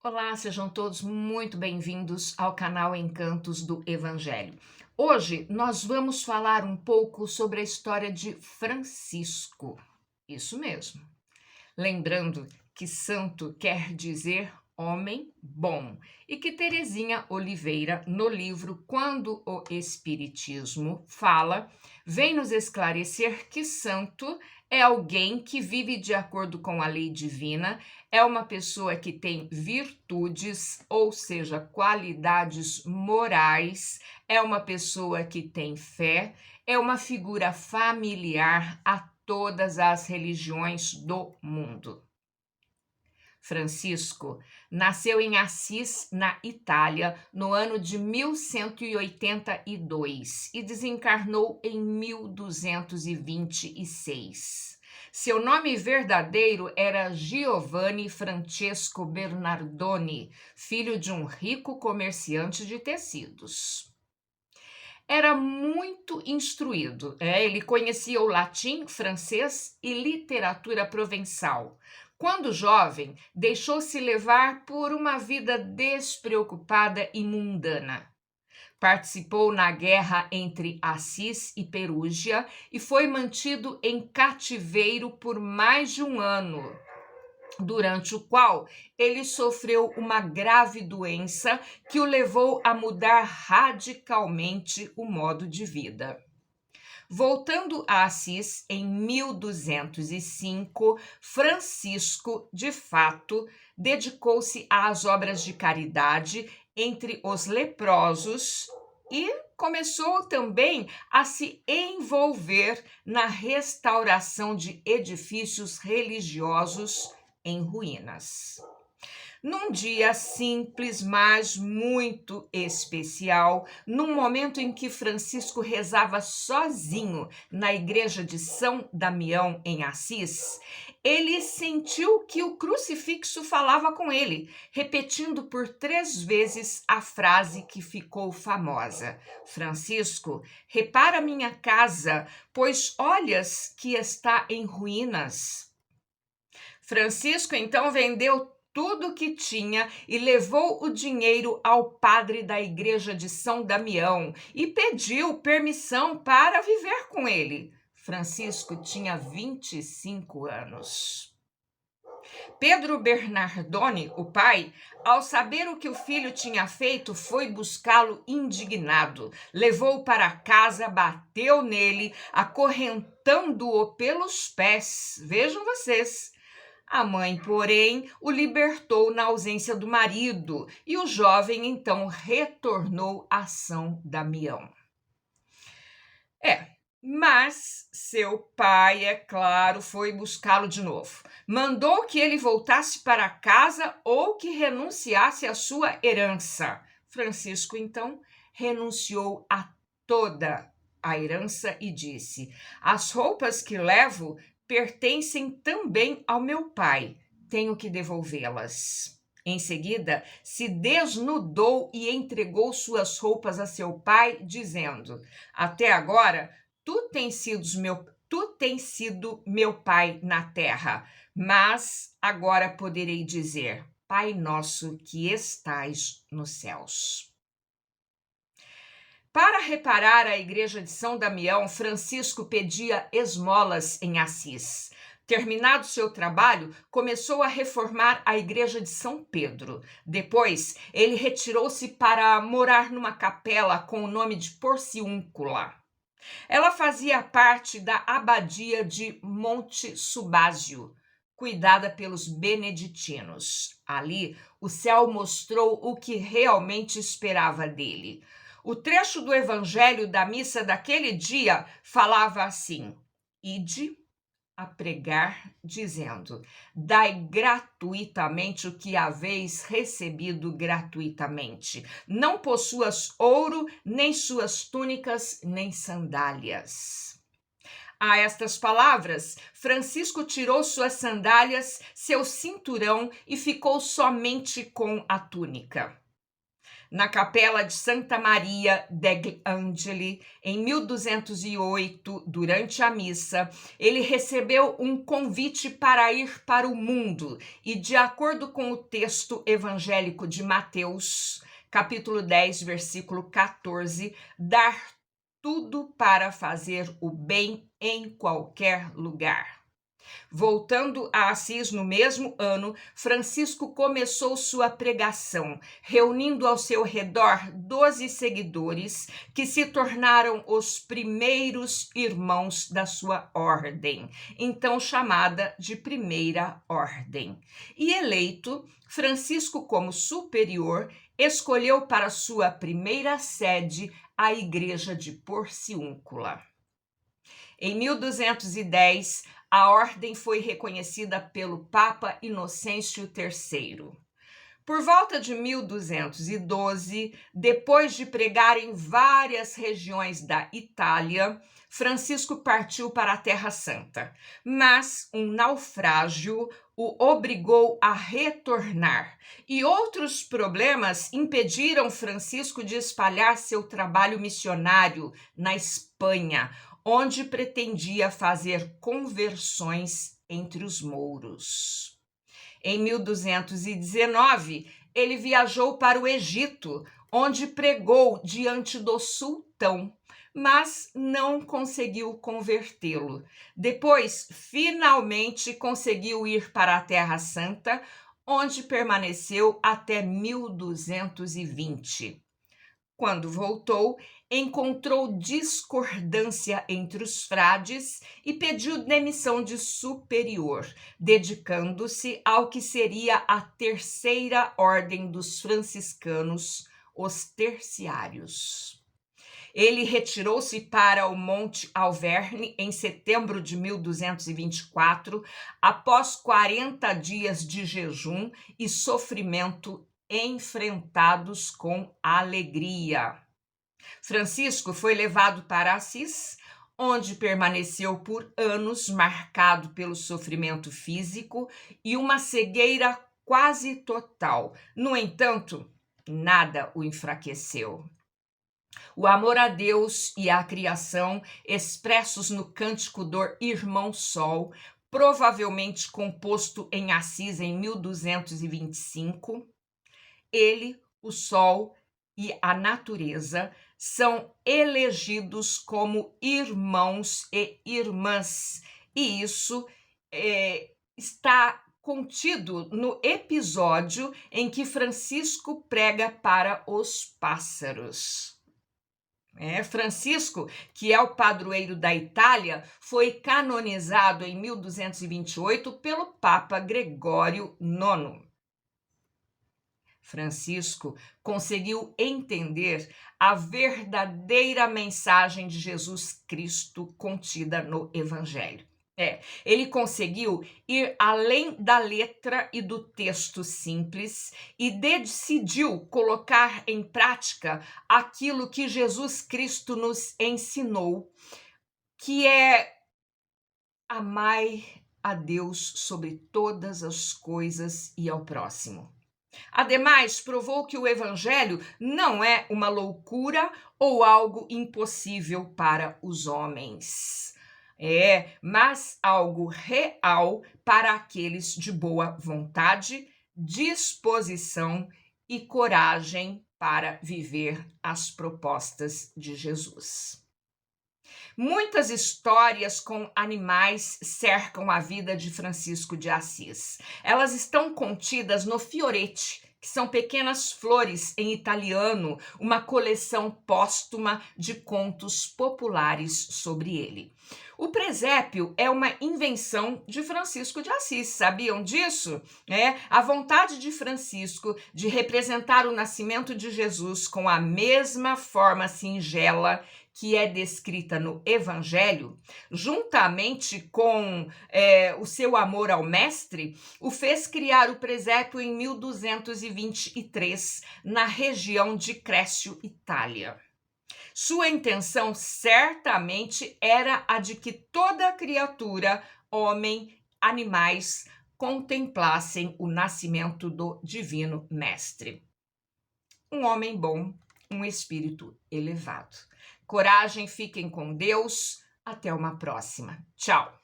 Olá, sejam todos muito bem-vindos ao canal Encantos do Evangelho. Hoje nós vamos falar um pouco sobre a história de Francisco. Isso mesmo. Lembrando que santo quer dizer homem bom e que Teresinha Oliveira, no livro Quando o Espiritismo Fala, vem nos esclarecer que santo é alguém que vive de acordo com a lei divina, é uma pessoa que tem virtudes, ou seja, qualidades morais, é uma pessoa que tem fé, é uma figura familiar a todas as religiões do mundo. Francisco nasceu em Assis, na Itália, no ano de 1182 e desencarnou em 1226. Seu nome verdadeiro era Giovanni Francesco Bernardoni, filho de um rico comerciante de tecidos. Era muito instruído, ele conhecia o latim, francês e literatura provençal. Quando jovem, deixou-se levar por uma vida despreocupada e mundana. Participou na guerra entre Assis e Perúgia e foi mantido em cativeiro por mais de um ano, durante o qual ele sofreu uma grave doença que o levou a mudar radicalmente o modo de vida. Voltando a Assis, em 1205, Francisco, de fato, dedicou-se às obras de caridade entre os leprosos e começou também a se envolver na restauração de edifícios religiosos em ruínas. Num dia simples, mas muito especial, num momento em que Francisco rezava sozinho na igreja de São Damião, em Assis, ele sentiu que o crucifixo falava com ele, repetindo por 3 vezes a frase que ficou famosa: Francisco, repara minha casa, pois olhas que está em ruínas. Francisco então vendeu tudo o que tinha e levou o dinheiro ao padre da igreja de São Damião e pediu permissão para viver com ele. Francisco tinha 25 anos. Pedro Bernardoni, o pai, ao saber o que o filho tinha feito, foi buscá-lo indignado. Levou-o para casa, bateu nele, acorrentando-o pelos pés. Vejam vocês. A mãe, porém, o libertou na ausência do marido e o jovem então retornou a São Damião. Mas seu pai, é claro, foi buscá-lo de novo. Mandou que ele voltasse para casa ou que renunciasse à sua herança. Francisco, então, renunciou a toda a herança e disse: as roupas que levo pertencem também ao meu pai. Tenho que devolvê-las. Em seguida, se desnudou e entregou suas roupas a seu pai, dizendo: até agora, tu tens sido meu pai na terra, mas agora poderei dizer: Pai nosso que estais nos céus. Para reparar a igreja de São Damião, Francisco pedia esmolas em Assis. Terminado seu trabalho, começou a reformar a igreja de São Pedro. Depois, ele retirou-se para morar numa capela com o nome de Porciúncula. Ela fazia parte da abadia de Monte Subásio, cuidada pelos beneditinos. Ali, o céu mostrou o que realmente esperava dele. O trecho do evangelho da missa daquele dia falava assim: ide a pregar, dizendo: dai gratuitamente o que haveis recebido gratuitamente. Não possuas ouro, nem suas túnicas, nem sandálias. A estas palavras, Francisco tirou suas sandálias, seu cinturão e ficou somente com a túnica. na capela de Santa Maria degli Angeli, em 1208, durante a missa, ele recebeu um convite para ir para o mundo e, de acordo com o texto evangélico de Mateus, capítulo 10, versículo 14, dar tudo para fazer o bem em qualquer lugar. Voltando a Assis no mesmo ano, Francisco começou sua pregação, reunindo ao seu redor 12 seguidores que se tornaram os primeiros irmãos da sua ordem, então chamada de Primeira Ordem. E eleito, Francisco, como superior, escolheu para sua primeira sede a igreja de Porciúncula. Em 1210, a ordem foi reconhecida pelo Papa Inocêncio III. Por volta de 1212, depois de pregar em várias regiões da Itália, Francisco partiu para a Terra Santa, mas um naufrágio o obrigou a retornar, e outros problemas impediram Francisco de espalhar seu trabalho missionário na Espanha, onde pretendia fazer conversões entre os mouros. Em 1219, ele viajou para o Egito, onde pregou diante do sultão, mas não conseguiu convertê-lo. Depois, finalmente conseguiu ir para a Terra Santa, onde permaneceu até 1220. Quando voltou, encontrou discordância entre os frades e pediu demissão de superior, dedicando-se ao que seria a terceira ordem dos franciscanos, os terciários. Ele retirou-se para o Monte Alverne em setembro de 1224, após 40 dias de jejum e sofrimento enfrentados com alegria. Francisco foi levado para Assis, onde permaneceu por anos, marcado pelo sofrimento físico e uma cegueira quase total. No entanto, nada o enfraqueceu. O amor a Deus e à criação, expressos no cântico do Irmão Sol, provavelmente composto em Assis em 1225, ele, o Sol e a natureza são elegidos como irmãos e irmãs, e isso está contido no episódio em que Francisco prega para os pássaros. Francisco, que é o padroeiro da Itália, foi canonizado em 1228 pelo Papa Gregório IX. Francisco conseguiu entender a verdadeira mensagem de Jesus Cristo contida no Evangelho. Ele conseguiu ir além da letra e do texto simples e decidiu colocar em prática aquilo que Jesus Cristo nos ensinou, que é amai a Deus sobre todas as coisas e ao próximo. Ademais, provou que o Evangelho não é uma loucura ou algo impossível para os homens. Mas algo real para aqueles de boa vontade, disposição e coragem para viver as propostas de Jesus. Muitas histórias com animais cercam a vida de Francisco de Assis. Elas estão contidas no Fioretti, que são pequenas flores em italiano, uma coleção póstuma de contos populares sobre ele. O presépio é uma invenção de Francisco de Assis, sabiam disso? A vontade de Francisco de representar o nascimento de Jesus com a mesma forma singela que é descrita no Evangelho, juntamente com o seu amor ao mestre, o fez criar o presépio em 1223, na região de Crécio, Itália. Sua intenção certamente era a de que toda criatura, homem, animais, contemplassem o nascimento do Divino Mestre. um homem bom, um espírito elevado. Coragem, fiquem com Deus. Até uma próxima. Tchau!